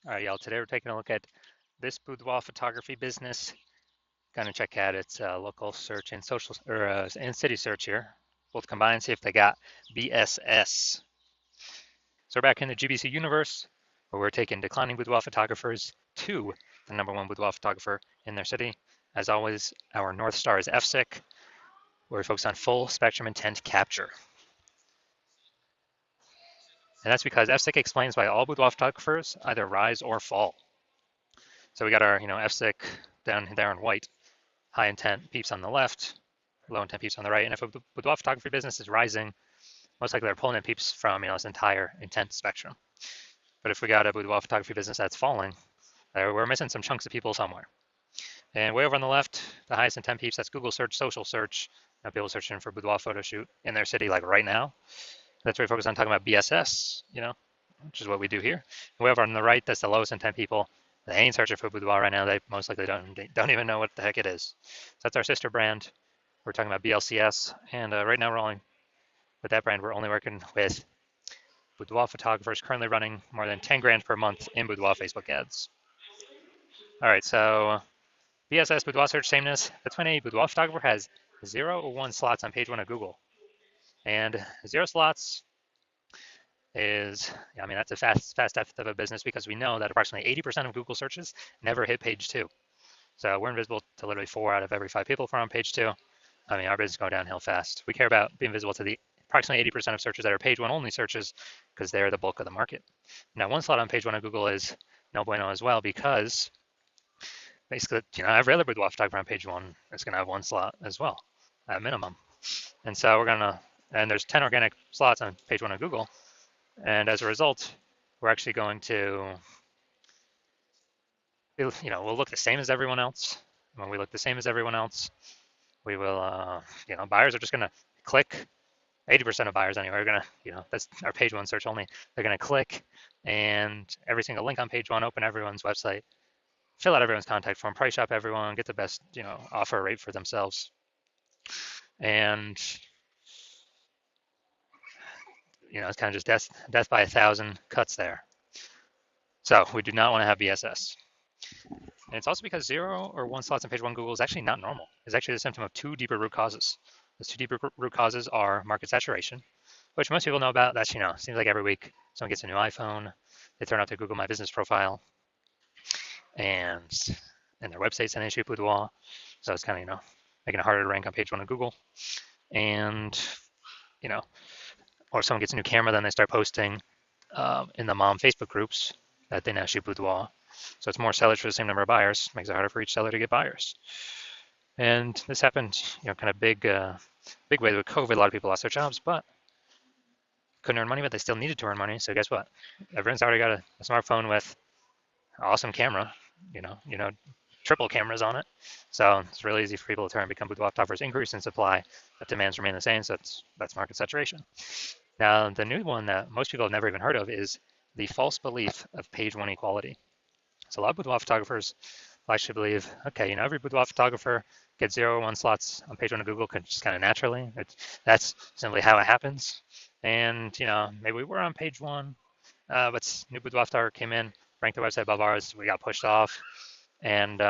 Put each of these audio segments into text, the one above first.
All right, y'all. Today we're taking a look at this boudoir photography business. Going to check out its local search and social and city search here. Both combined, see if they got BSS. So we're back in the GBC universe, where we're taking declining boudoir photographers to the #1 boudoir photographer in their city. As always, our North Star is FSIC, where we focus on full spectrum intent capture. And that's because FSIC explains why all boudoir photographers either rise or fall. So we got our, FSIC down there in white. High intent peeps on the left, low intent peeps on the right. And if a boudoir photography business is rising, most likely they're pulling in peeps from this entire intent spectrum. But if we got a boudoir photography business that's falling, we're missing some chunks of people somewhere. And way over on the left, the highest intent peeps, that's Google search, social search. People searching for boudoir photo shoot in their city, like right now. That's where we focus on talking about BSS, which is what we do here. And way over on the right, that's the lowest intent people. They ain't searching for boudoir right now. They most likely don't even know what the heck it is. So that's our sister brand. We're talking about BLCS, and right now we're only with that brand. We're only working with boudoir photographers currently running more than 10 grand per month in boudoir Facebook ads. All right, so BSS boudoir search sameness. That's when a boudoir photographer has 0 or 1 slots on page 1 of Google, and 0 slots is, that's a fast death of a business because we know that approximately 80% of Google searches never hit page 2. So we're invisible to literally 4 out of every 5 people from on page 2. Our business is going downhill fast. We care about being visible to the approximately 80% of searches that are page 1 only searches because they're the bulk of the market. Now, 1 slot on page 1 of Google is no bueno as well because basically, every other boudoir photographer on page 1 is going to have 1 slot as well at minimum. And so and there's 10 organic slots on page 1 of Google. And as a result, we're actually going to, we'll look the same as everyone else. When we look the same as everyone else, we will, buyers are just going to click. 80% of buyers anyway are going to, that's our page 1 search only. They're going to click and every single link on page 1, open everyone's website, fill out everyone's contact form, price shop everyone, get the best, offer rate for themselves. And, it's kind of just death by 1,000 cuts there. So we do not want to have BSS. And it's also because 0 or 1 slots on page 1 Google is actually not normal. It's actually the symptom of 2 deeper root causes. Those 2 deeper root causes are market saturation, which most people know about. That's, seems like every week someone gets a new iPhone, they turn out their Google My Business profile, and their website's an issue boudoir. So it's kind of, making it harder to rank on page 1 of Google. And, or someone gets a new camera, then they start posting in the mom Facebook groups that they now shoot boudoir. So it's more sellers for the same number of buyers, makes it harder for each seller to get buyers. And this happened, kind of big way with COVID. A lot of people lost their jobs, but couldn't earn money, but they still needed to earn money. So guess what? Everyone's already got a smartphone with an awesome camera, triple cameras on it. So it's really easy for people to turn and become boudoir photographers. Increase in supply, but demands remain the same. So that's market saturation. Now, the new one that most people have never even heard of is the false belief of page 1 equality. So a lot of boudoir photographers actually believe, okay, every boudoir photographer gets 0 or 1 slots on page 1 of Google just kind of naturally. That's simply how it happens. And, maybe we were on page 1, but new boudoir photographer came in, ranked the website above ours, we got pushed off. And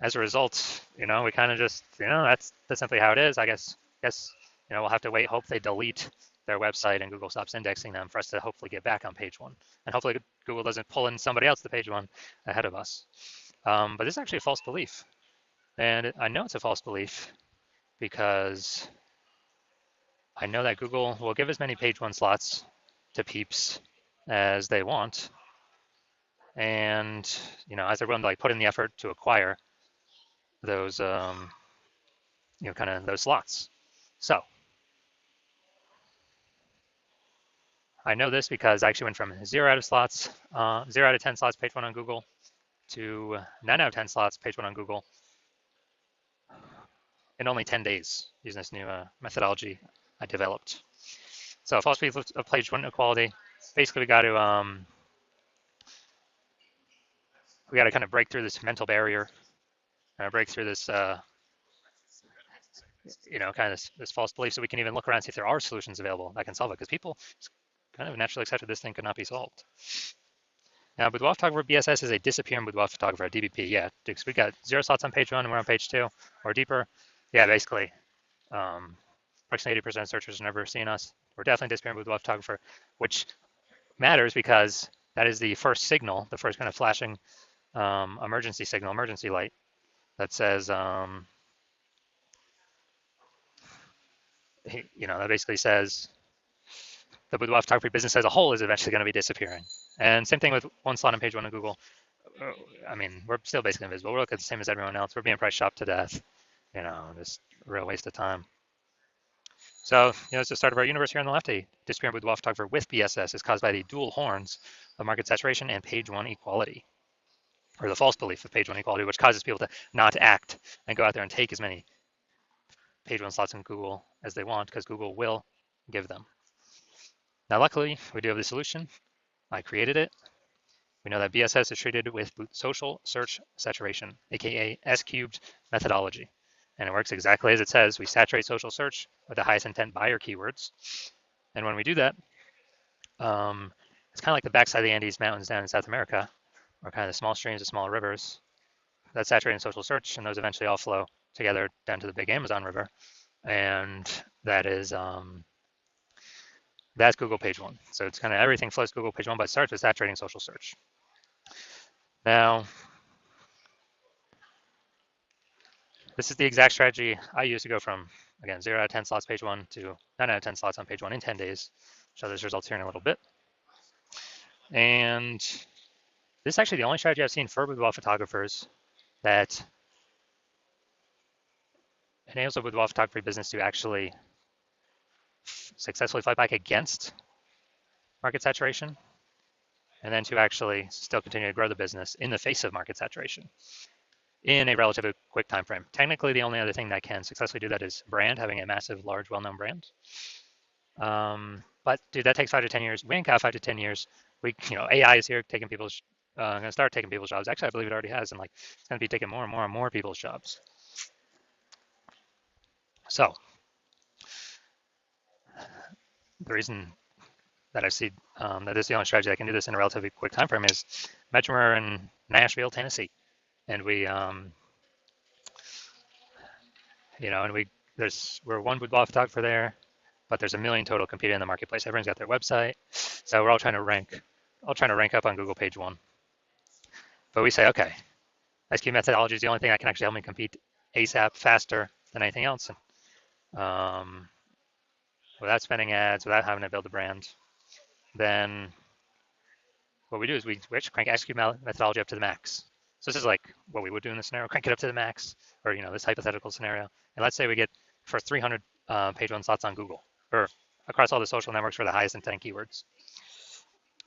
as a result, we kind of just, that's simply how it is. I guess, we'll have to wait, hope they delete their website and Google stops indexing them for us to hopefully get back on page 1. And hopefully Google doesn't pull in somebody else to page 1 ahead of us. But this is actually a false belief. And I know it's a false belief because I know that Google will give as many page 1 slots to peeps as they want. And, as they're willing to put in the effort to acquire those, kind of those slots. So I know this because I actually went from 0 out of 10 slots page 1 on Google to 9 out of 10 slots page 1 on Google in only 10 days using this new methodology I developed. So false belief of page 1 equality. Basically, we got to kind of break through this mental barrier, break through this kind of this false belief, so we can even look around and see if there are solutions available that can solve it. Because people kind of naturally accepted this thing could not be solved. Now, Boudoir Photographer BSS is a disappearing Boudoir Photographer, DBP. Yeah, because we got 0 slots on page 1 and we're on page 2 or deeper. Yeah, basically, approximately 80% of searchers have never seen us. We're definitely disappearing Boudoir Photographer, which matters because that is the first signal, the first kind of flashing emergency signal, emergency light that says, that basically says the boudoir photography business as a whole is eventually going to be disappearing. And same thing with 1 slot on page 1 of Google. I mean, we're still basically invisible. We're looking the same as everyone else. We're being price shopped to death. Just a real waste of time. So, it's the start of our universe here on the left. A disappearing boudoir photographer with BSS is caused by the dual horns of market saturation and page 1 equality, or the false belief of page 1 equality, which causes people to not act and go out there and take as many page 1 slots in Google as they want, because Google will give them. Now, luckily, we do have the solution. I created it. We know that BSS is treated with social search saturation, aka S cubed methodology. And it works exactly as it says. We saturate social search with the highest intent buyer keywords. And when we do that, it's kind of like the backside of the Andes Mountains down in South America, or kind of the small streams, the small rivers. That's saturating social search, and those eventually all flow together down to the big Amazon River. And that's Google page 1. So it's kind of everything flows to Google page 1, but it starts with saturating social search. Now, this is the exact strategy I use to go from, again, 0 out of 10 slots page 1 to 9 out of 10 slots on page 1 in 10 days. Show those results here in a little bit. And this is actually the only strategy I've seen for boudoir photographers that enables a boudoir photography business to actually successfully fight back against market saturation, and then to actually still continue to grow the business in the face of market saturation in a relatively quick time frame. Technically, the only other thing that can successfully do that is brand, having a massive, large, well-known brand. But dude, that takes 5 to 10 years. We ain't got 5 to 10 years. AI is here taking people's, going to start taking people's jobs. Actually, I believe it already has, and it's going to be taking more and more and more people's jobs. So the reason that I see that this is the only strategy that can do this in a relatively quick time frame is imagine we're in Nashville, Tennessee, and we're one boudoir photographer there, but there's a million total competing in the marketplace. Everyone's got their website, so we're all trying to rank up on Google page 1. But we say, okay, SQ methodology is the only thing that can actually help me compete ASAP, faster than anything else, without spending ads, without having to build a brand. Then what we do is we actually crank SQ methodology up to the max. So this is like what we would do in this scenario, crank it up to the max, or this hypothetical scenario. And let's say we get for 300 page 1 slots on Google, or across all the social networks for the highest intent keywords.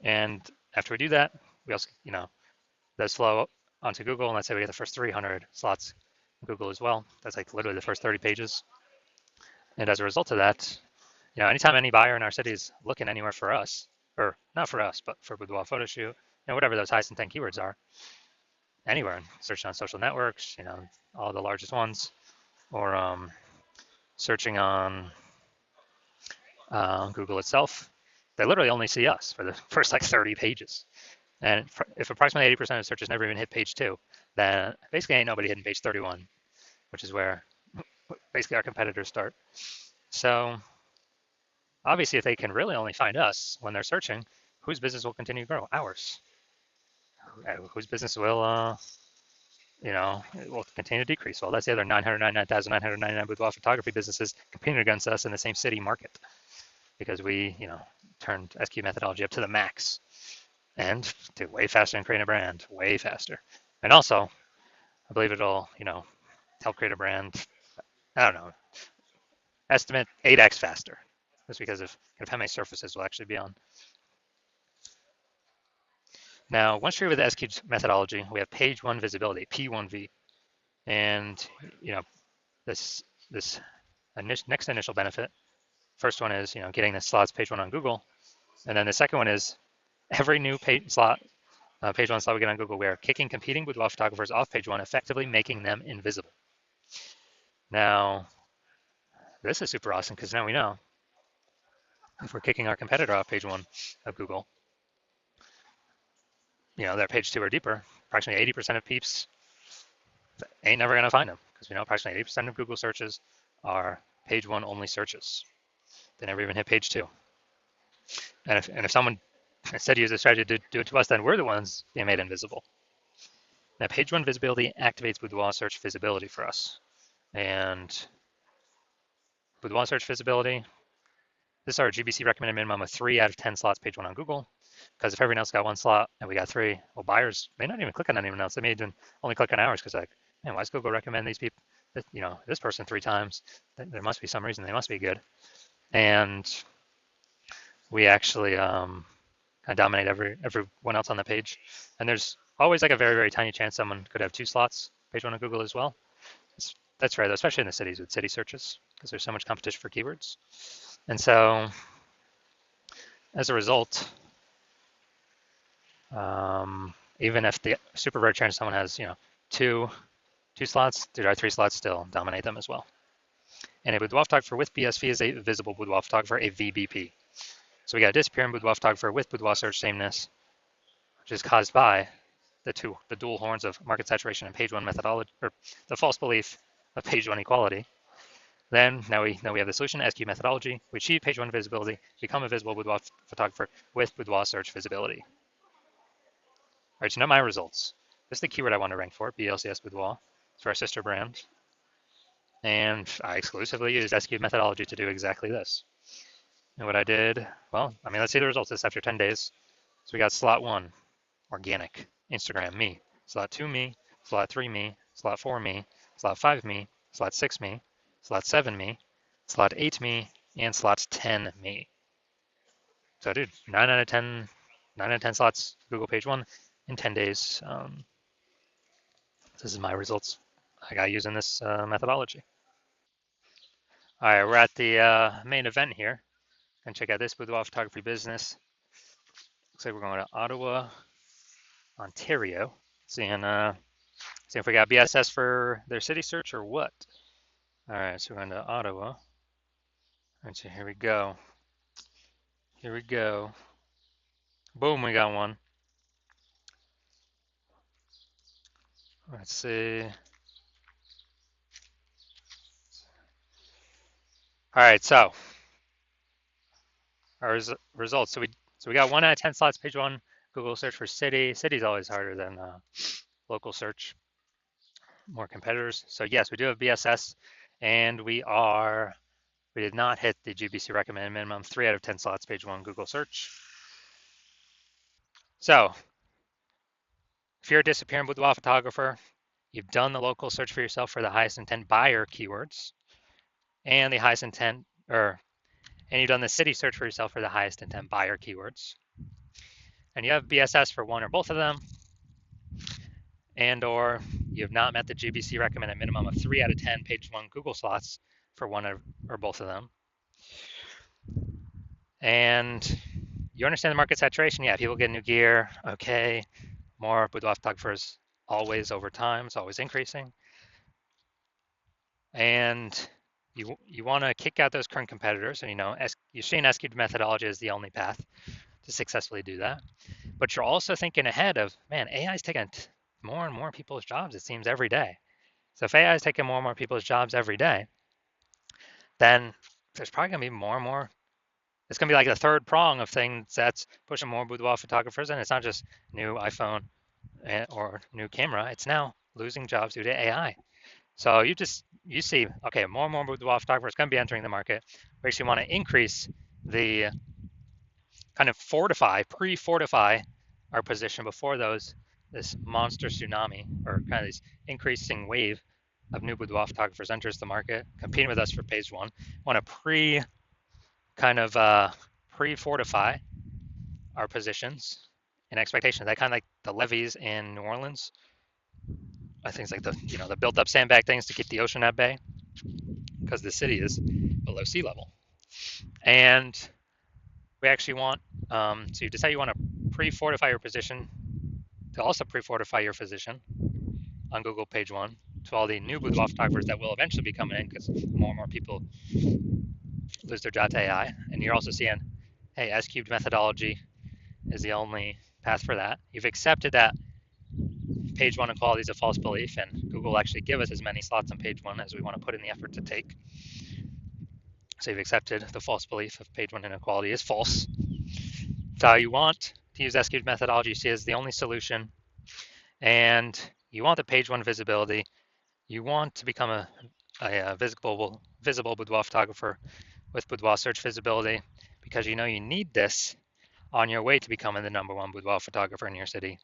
And after we do that, we also, those flow onto Google, and let's say we get the first 300 slots on Google as well. That's like literally the first 30 pages. And as a result of that, anytime any buyer in our city is looking anywhere for us, or not for us, but for boudoir photo shoot, whatever those highest intent keywords are, anywhere, searching on social networks, all the largest ones, or searching on Google itself, they literally only see us for the first 30 pages. And if approximately 80% of searches never even hit page 2, then basically ain't nobody hitting page 31, which is where basically our competitors start. So obviously, if they can really only find us when they're searching, whose business will continue to grow? Ours. Whose business will will continue to decrease. Well, that's the other 999,999 boudoir photography businesses competing against us in the same city market, because we, turned SQ methodology up to the max and do way faster than creating a brand, way faster. And also, I believe it'll, help create a brand, I don't know, estimate 8x faster, just because of how many surfaces we'll actually be on. Now, once you're with the SQ methodology, we have page 1 visibility, P1V. And, this next initial benefit, first one is, getting the slots page 1 on Google. And then the second one is every new page 1 slot we get on Google, we are kicking competing boudoir photographers off page 1, effectively making them invisible. Now, this is super awesome because now we know if we're kicking our competitor off page 1 of Google, they're page 2 or deeper, approximately 80% of peeps ain't never going to find them because we know approximately 80% of Google searches are page 1 only searches. They never even hit page 2. And if someone instead uses a strategy to do it to us, then we're the ones being made invisible. Now, page 1 visibility activates Boudoir search visibility for us. And Boudoir search visibility, this is our GBC recommended minimum of 3 out of 10 slots page 1 on Google. Because if everyone else got 1 slot and we got 3, well, buyers may not even click on anyone else. They may even only click on ours because like, man, why does Google recommend these people, this person 3 times? There must be some reason. They must be good. And we actually kind of dominate everyone else on the page. And there's always like a very, very tiny chance someone could have 2 slots page 1 on Google as well. That's rare, though, especially in the cities with city searches because there's so much competition for keywords. And so as a result, even if the super rare chance someone has, two slots, there are 3 slots still dominate them as well. And a boudoir photographer with BSV is a visible boudoir photographer, a VBP. So we got a disappearing boudoir photographer with boudoir search sameness, which is caused by the dual horns of market saturation and page 1 methodology, or the false belief of page 1 equality. Then now we have the solution, SQ methodology. We achieve page 1 visibility, become a visible boudoir photographer with boudoir search visibility. All right, so now my results. This is the keyword I want to rank for, BLCS Boudoir. It's for our sister brand. And I exclusively used SQ methodology to do exactly this. And what I did, well, let's see the results. This after 10 days. So we got slot 1, organic, Instagram, me. Slot 2, me. Slot 3, me. Slot 4, me. Slot 5, me. Slot 6, me. Slot 7, me. Slot 8, me. And slot 10, me. So dude, 9 out of 10 slots Google page 1 in 10 days. This is my results I got using this methodology. All right, we're at the main event here. And check out this boudoir photography business. Looks like we're going to Ottawa, Ontario. Seeing if we got BSS for their city search or what. All right, so we're going to Ottawa. All right, so here we go. Here we go. Boom, we got one. Let's see. All right, so our results. So we got 1 out of 10 slots, page 1, Google search for city. City's always harder than local search. More competitors. So yes, we do have BSS, and we did not hit the GBC recommended minimum, 3 out of 10 slots, page 1, Google search. So if you're a disappearing boudoir photographer, you've done the local search for yourself for the highest intent buyer keywords, and the highest intent, and you've done the city search for yourself for the highest intent buyer keywords, and you have BSS for 1 or both of them, and or you have not met the GBC recommended minimum of 3 out of 10 page 1 Google slots for 1 or both of them, and you understand the market saturation. Yeah, people get new gear. Okay, more boudoir photographers always over time. It's always increasing. And you want to kick out those current competitors. And you're seeing SQ methodology is the only path to successfully do that. But you're also thinking ahead of, man, AI is taking more and more people's jobs, it seems, every day. So if AI is taking more and more people's jobs every day, then there's probably going to be more and more. It's going to be like the third prong of things that's pushing more boudoir photographers. And it's not just new iPhone or new camera. It's now losing jobs due to AI. So you see, okay, more and more boudoir photographers going to be entering the market. We actually want to increase the kind of pre-fortify our position before this monster tsunami or kind of this increasing wave of new boudoir photographers enters the market, competing with us for page 1. Want to pre-fortify our positions and expectations. That kind of like the levees in New Orleans. I think it's like the built up sandbag things to keep the ocean at bay because the city is below sea level. And we actually want to decide you want to pre-fortify your position, to also pre-fortify your position on Google page 1 to all the new boudoir photographers that will eventually be coming in because more and more people lose their job to AI. And you're also seeing, hey, S-cubed methodology is the only path for that. You've accepted that page one equality is a false belief, and Google will actually give us as many slots on page one as we want to put in the effort to take. So you've accepted the false belief of page one inequality is false. So you want to use SQL methodology you see as the only solution, and you want the page one visibility. You want to become a visible boudoir photographer with boudoir search visibility because you know you need this on your way to becoming the #1 boudoir photographer in your city.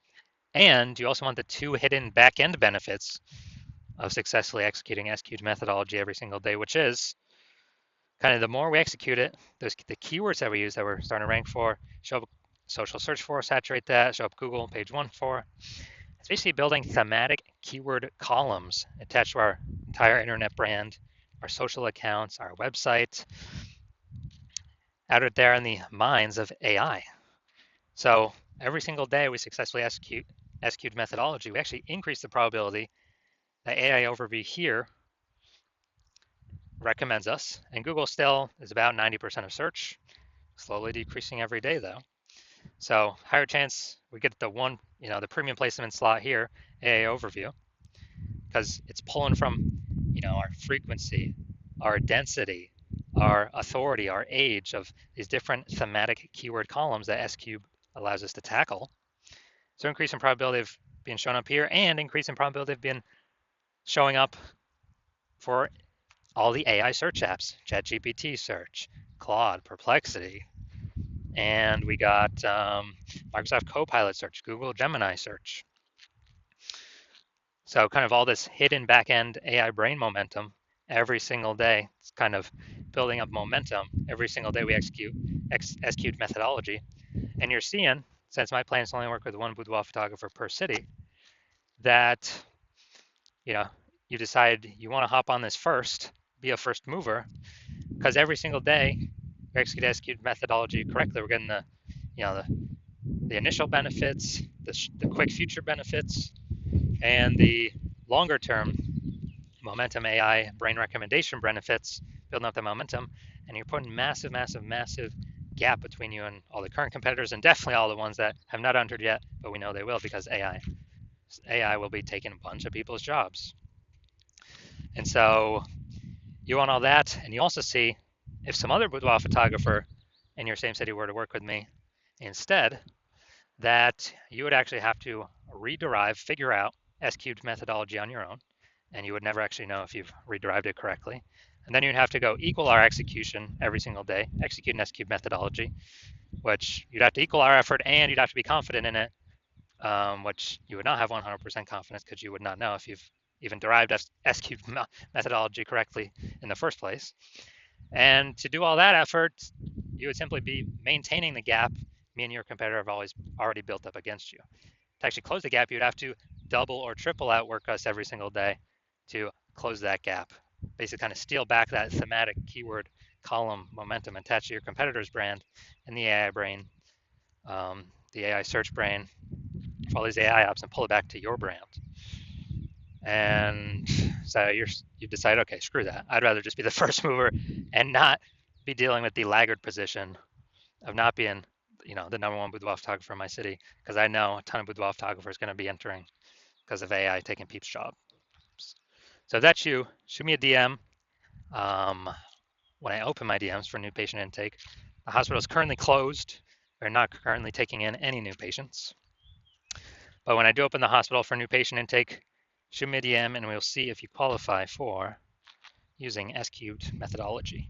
And you also want the two hidden back-end benefits of successfully executing SQL methodology every single day, which is kind of the more we execute it, the keywords that we use that we're starting to rank for, show up social search for, saturate that, show up Google page one for. It's basically building thematic keyword columns attached to our entire internet brand, our social accounts, our website, out there in the minds of AI. So every single day we successfully execute methodology, we actually increase the probability that AI overview here recommends us, and Google still is about 90% of search, slowly decreasing every day though. So higher chance we get the the premium placement slot here, AI overview, because it's pulling from, our frequency, our density, our authority, our age of these different thematic keyword columns that SQube allows us to tackle. So increase in probability of being shown up here and increase in probability of being showing up for all the AI search apps, ChatGPT search, Claude, Perplexity, and we got Microsoft Copilot search, Google Gemini search. So kind of all this hidden back-end AI brain momentum every single day. It's kind of building up momentum every single day we execute methodology. And you're seeing, since my plan is to only work with one boudoir photographer per city, that you decide you want to hop on this first, be a first mover, because every single day we execute methodology correctly. We're getting the initial benefits, the quick future benefits, and the longer term momentum AI brain recommendation benefits, building up the momentum, and you're putting massive gap between you and all the current competitors, and definitely all the ones that have not entered yet, but we know they will because AI will be taking a bunch of people's jobs. And so you want all that, and you also see if some other boudoir photographer in your same city were to work with me instead, that you would actually have to figure out SQube methodology on your own, and you would never actually know if you've rederived it correctly. And then you'd have to go equal our execution every single day, execute an SQube methodology, which you'd have to equal our effort and you'd have to be confident in it, which you would not have 100% confidence because you would not know if you've even derived SQube methodology correctly in the first place. And to do all that effort, you would simply be maintaining the gap me and your competitor have already built up against you. To actually close the gap, you'd have to double or triple outwork us every single day to close that gap. Basically kind of steal back that thematic keyword column momentum attached to your competitor's brand in the AI brain, the AI search brain for all these AI apps, and pull it back to your brand. And so you decide, okay, screw that. I'd rather just be the first mover and not be dealing with the laggard position of not being, the #1 boudoir photographer in my city, because I know a ton of boudoir photographers going to be entering because of AI taking people's jobs. So if that's you, shoot me a DM. When I open my DMs for new patient intake, the hospital is currently closed. We're not currently taking in any new patients. But when I do open the hospital for new patient intake, shoot me a DM and we'll see if you qualify for using SQube methodology.